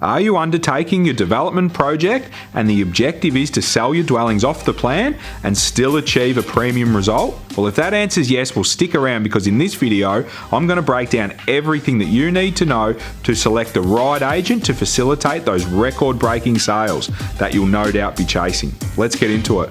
Are you undertaking your development project and the objective is to sell your dwellings off the plan and still achieve a premium result? Well, if that answer is yes, well, stick around, because in this video, I'm going to break down everything that you need to know to select the right agent to facilitate those record-breaking sales that you'll no doubt be chasing. Let's get into it.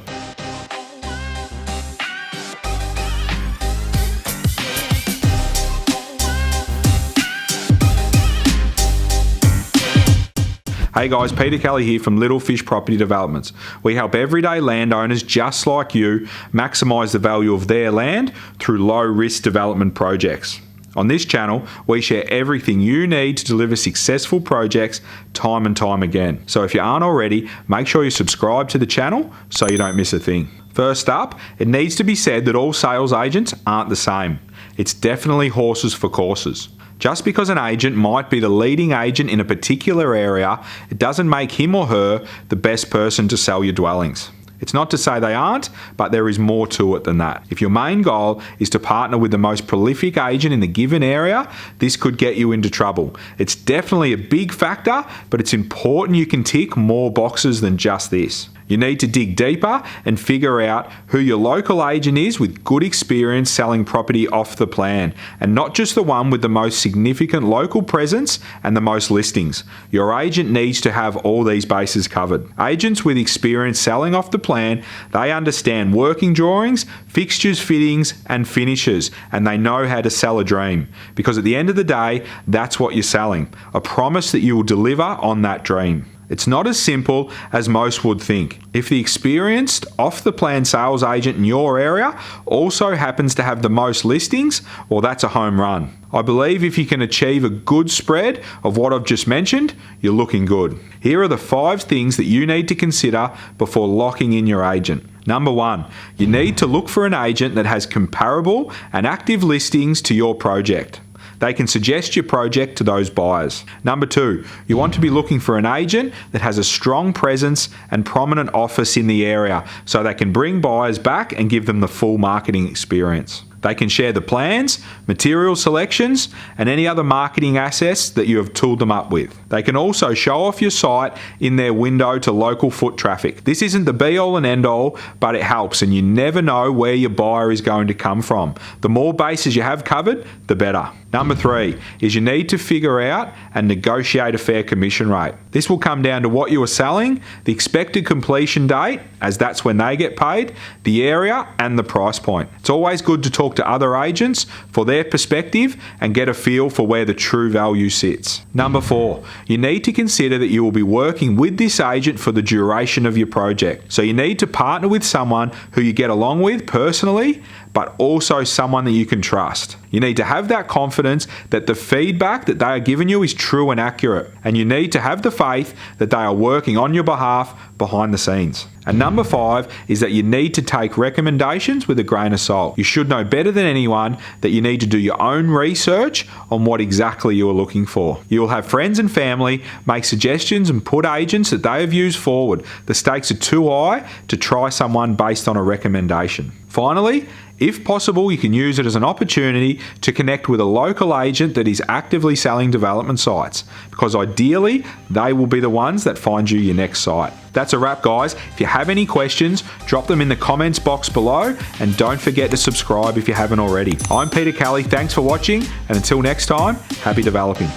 Hey guys, Peter Kelly here from Little Fish Property Developments. We help everyday landowners just like you maximise the value of their land through low-risk development projects. On this channel, we share everything you need to deliver successful projects time and time again. So if you aren't already, make sure you subscribe to the channel so you don't miss a thing. First up, it needs to be said that all sales agents aren't the same. It's definitely horses for courses. Just because an agent might be the leading agent in a particular area, it doesn't make him or her the best person to sell your dwellings. It's not to say they aren't, but there is more to it than that. If your main goal is to partner with the most prolific agent in the given area, this could get you into trouble. It's definitely a big factor, but it's important you can tick more boxes than just this. You need to dig deeper and figure out who your local agent is with good experience selling property off the plan, and not just the one with the most significant local presence and the most listings. Your agent needs to have all these bases covered. Agents with experience selling off the plan, they understand working drawings, fixtures, fittings and finishes, and they know how to sell a dream. Because at the end of the day, that's what you're selling, a promise that you will deliver on that dream. It's not as simple as most would think. If the experienced off-the-plan sales agent in your area also happens to have the most listings, well, that's a home run. I believe if you can achieve a good spread of what I've just mentioned, you're looking good. Here are the 5 things that you need to consider before locking in your agent. Number 1, you need to look for an agent that has comparable and active listings to your project. They can suggest your project to those buyers. Number 2, you want to be looking for an agent that has a strong presence and prominent office in the area so they can bring buyers back and give them the full marketing experience. They can share the plans, material selections, and any other marketing assets that you have tooled them up with. They can also show off your site in their window to local foot traffic. This isn't the be-all and end-all, but it helps, and you never know where your buyer is going to come from. The more bases you have covered, the better. Number 3 is you need to figure out and negotiate a fair commission rate. This will come down to what you are selling, the expected completion date, as that's when they get paid, the area and the price point. It's always good to talk to other agents for their perspective and get a feel for where the true value sits. Number 4, you need to consider that you will be working with this agent for the duration of your project. So you need to partner with someone who you get along with personally, but also someone that you can trust. You need to have that confidence that the feedback that they are giving you is true and accurate, and you need to have the faith that they are working on your behalf behind the scenes. And number 5 is that you need to take recommendations with a grain of salt. You should know better than anyone that you need to do your own research on what exactly you are looking for. You will have friends and family make suggestions and put agents that they have used forward. The stakes are too high to try someone based on a recommendation. Finally, if possible, you can use it as an opportunity to connect with a local agent that is actively selling development sites, because ideally, they will be the ones that find you your next site. That's a wrap, guys. If you have any questions, drop them in the comments box below, and don't forget to subscribe if you haven't already. I'm Peter Kelly, thanks for watching, and until next time, happy developing.